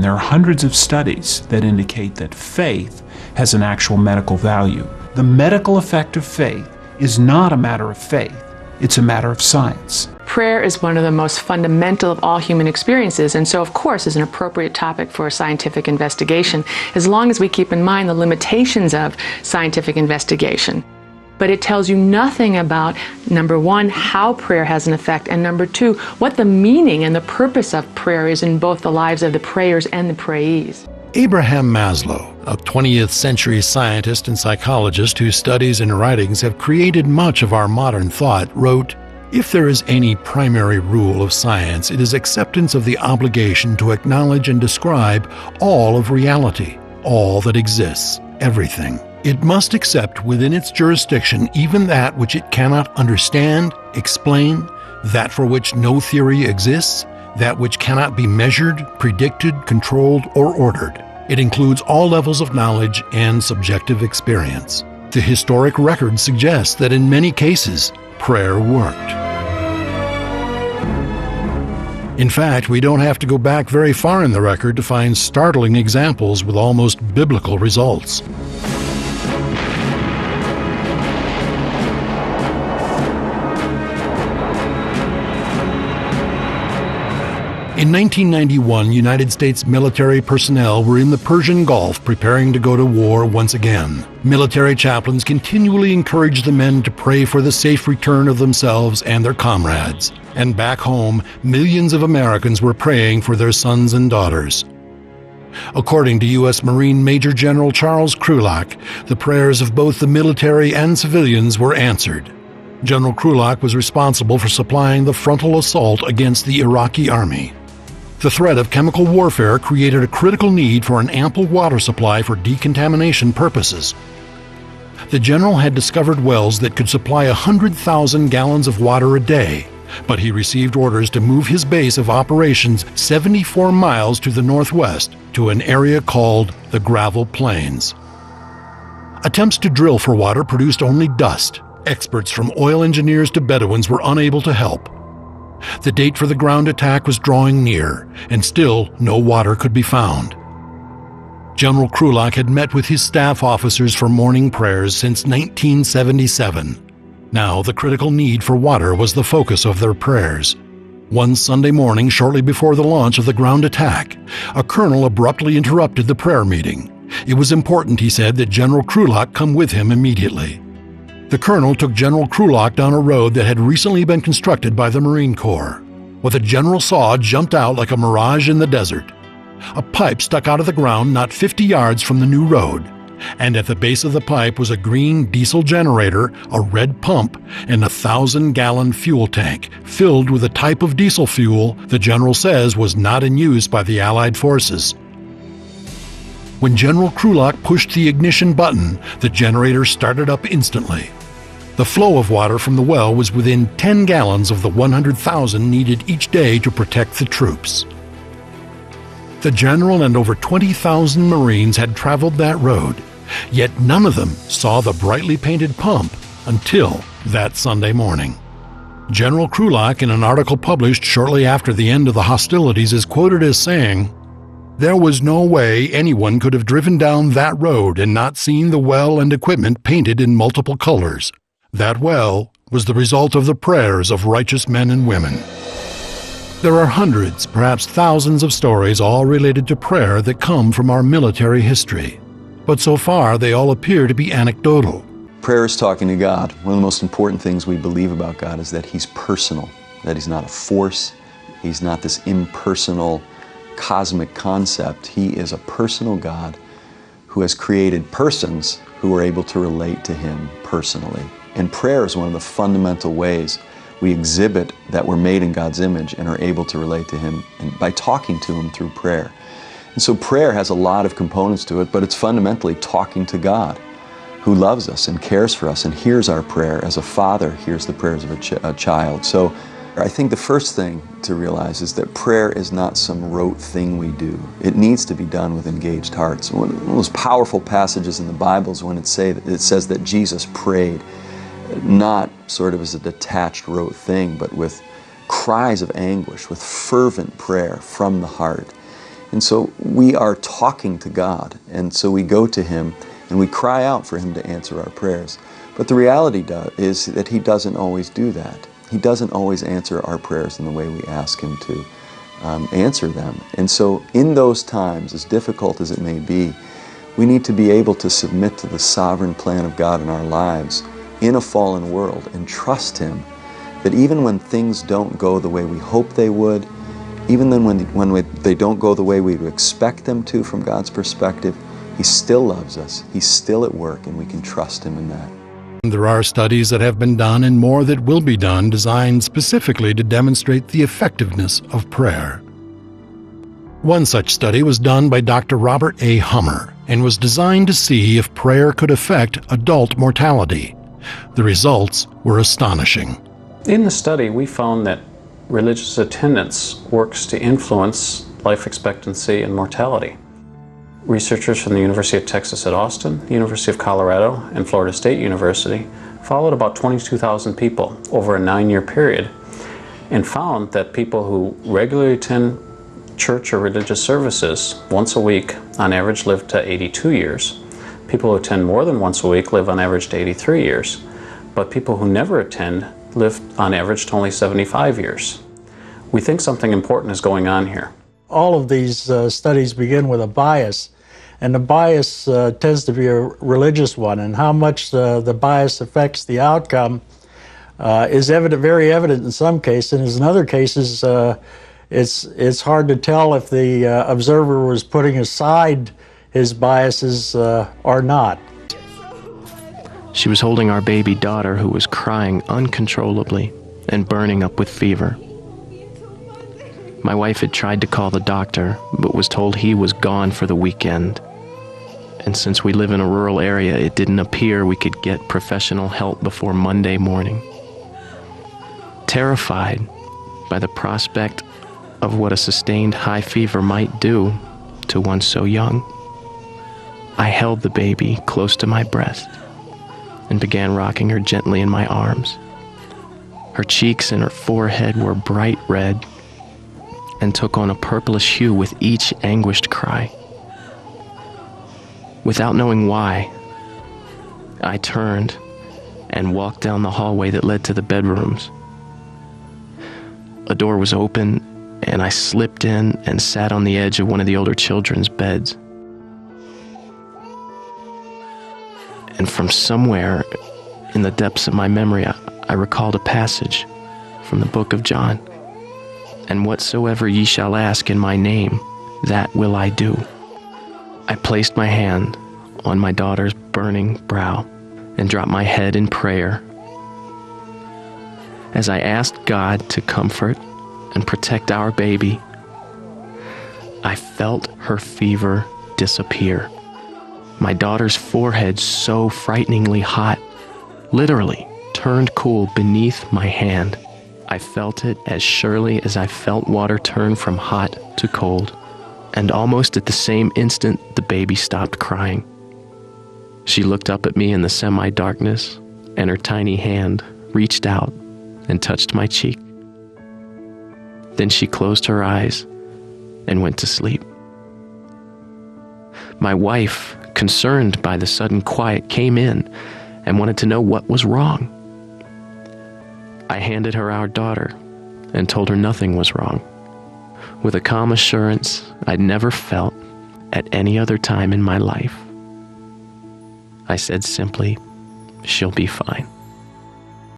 there are hundreds of studies that indicate that faith has an actual medical value. The medical effect of faith is not a matter of faith, it's a matter of science. Prayer is one of the most fundamental of all human experiences, and so of course is an appropriate topic for a scientific investigation, as long as we keep in mind the limitations of scientific investigation. But it tells you nothing about, number one, how prayer has an effect, and number two, what the meaning and the purpose of prayer is in both the lives of the prayers and the prayees. Abraham Maslow, a 20th century scientist and psychologist whose studies and writings have created much of our modern thought, wrote, "If there is any primary rule of science, it is acceptance of the obligation to acknowledge and describe all of reality, all that exists, everything. It must accept within its jurisdiction even that which it cannot understand, explain, that for which no theory exists, that which cannot be measured, predicted, controlled, or ordered. It includes all levels of knowledge and subjective experience." The historic record suggests that in many cases, prayer worked. In fact, we don't have to go back very far in the record to find startling examples with almost biblical results. In 1991, United States military personnel were in the Persian Gulf preparing to go to war once again. Military chaplains continually encouraged the men to pray for the safe return of themselves and their comrades. And back home, millions of Americans were praying for their sons and daughters. According to U.S. Marine Major General Charles Krulak, the prayers of both the military and civilians were answered. General Krulak was responsible for supplying the frontal assault against the Iraqi army. The threat of chemical warfare created a critical need for an ample water supply for decontamination purposes. The general had discovered wells that could supply 100,000 gallons of water a day, but he received orders to move his base of operations 74 miles to the northwest to an area called the Gravel Plains. Attempts to drill for water produced only dust. Experts from oil engineers to Bedouins were unable to help. The date for the ground attack was drawing near, and still no water could be found. General Krulak had met with his staff officers for morning prayers since 1977. Now the critical need for water was the focus of their prayers. One Sunday morning, shortly before the launch of the ground attack, a colonel abruptly interrupted the prayer meeting. It was important, he said, that General Krulak come with him immediately. The colonel took General Krulak down a road that had recently been constructed by the Marine Corps. What the general saw jumped out like a mirage in the desert. A pipe stuck out of the ground not 50 yards from the new road, and at the base of the pipe was a green diesel generator, a red pump, and a 1,000-gallon fuel tank filled with a type of diesel fuel the general says was not in use by the Allied forces. When General Krulak pushed the ignition button, the generator started up instantly. The flow of water from the well was within 10 gallons of the 100,000 needed each day to protect the troops. The general and over 20,000 Marines had traveled that road, yet none of them saw the brightly painted pump until that Sunday morning. General Krulak, in an article published shortly after the end of the hostilities, is quoted as saying, "There was no way anyone could have driven down that road and not seen the well and equipment painted in multiple colors. That well was the result of the prayers of righteous men and women." There are hundreds, perhaps thousands of stories all related to prayer that come from our military history. But so far, they all appear to be anecdotal. Prayer is talking to God. One of the most important things we believe about God is that He's personal, that He's not a force, He's not this impersonal cosmic concept. He is a personal God who has created persons who are able to relate to Him personally. And prayer is one of the fundamental ways we exhibit that we're made in God's image and are able to relate to Him and by talking to Him through prayer. And so prayer has a lot of components to it, but it's fundamentally talking to God, who loves us and cares for us and hears our prayer as a father hears the prayers of a child. So I think the first thing to realize is that prayer is not some rote thing we do. It needs to be done with engaged hearts. One of the most powerful passages in the Bible is when it says that Jesus prayed, not sort of as a detached rote thing, but with cries of anguish, with fervent prayer from the heart. And so we are talking to God, and so we go to Him and we cry out for Him to answer our prayers. But the reality is that He doesn't always do that. He doesn't always answer our prayers in the way we ask Him to answer them. And so in those times, as difficult as it may be, we need to be able to submit to the sovereign plan of God in our lives in a fallen world and trust Him that even when things don't go the way we hope they would, even then when they don't go the way we would expect them to from God's perspective, He still loves us, He's still at work, and we can trust Him in that. There are studies that have been done and more that will be done designed specifically to demonstrate the effectiveness of prayer. One such study was done by Dr. Robert A. Hummer and was designed to see if prayer could affect adult mortality. The results were astonishing. In the study, we found that religious attendance works to influence life expectancy and mortality. Researchers from the University of Texas at Austin, the University of Colorado, and Florida State University followed about 22,000 people over a 9-year period and found that people who regularly attend church or religious services once a week on average live to 82 years. People who attend more than once a week live on average to 83 years. But people who never attend live on average to only 75 years. We think something important is going on here. All of these studies begin with a bias, and the bias tends to be a religious one, and how much the bias affects the outcome is very evident in some cases, and in other cases it's hard to tell if the observer was putting aside his biases or not. She was holding our baby daughter, who was crying uncontrollably and burning up with fever. My wife had tried to call the doctor, but was told he was gone for the weekend. And since we live in a rural area, it didn't appear we could get professional help before Monday morning. Terrified by the prospect of what a sustained high fever might do to one so young, I held the baby close to my breast and began rocking her gently in my arms. Her cheeks and her forehead were bright red and took on a purplish hue with each anguished cry. Without knowing why, I turned and walked down the hallway that led to the bedrooms. A door was open, and I slipped in and sat on the edge of one of the older children's beds. And from somewhere in the depths of my memory, I recalled a passage from the book of John. And whatsoever ye shall ask in my name, that will I do. I placed my hand on my daughter's burning brow and dropped my head in prayer. As I asked God to comfort and protect our baby, I felt her fever disappear. My daughter's forehead, so frighteningly hot, literally turned cool beneath my hand. I felt it as surely as I felt water turn from hot to cold. And almost at the same instant, the baby stopped crying. She looked up at me in the semi-darkness, and her tiny hand reached out and touched my cheek. Then she closed her eyes and went to sleep. My wife, concerned by the sudden quiet, came in and wanted to know what was wrong. I handed her our daughter and told her nothing was wrong, with a calm assurance I'd never felt at any other time in my life. I said simply, "She'll be fine."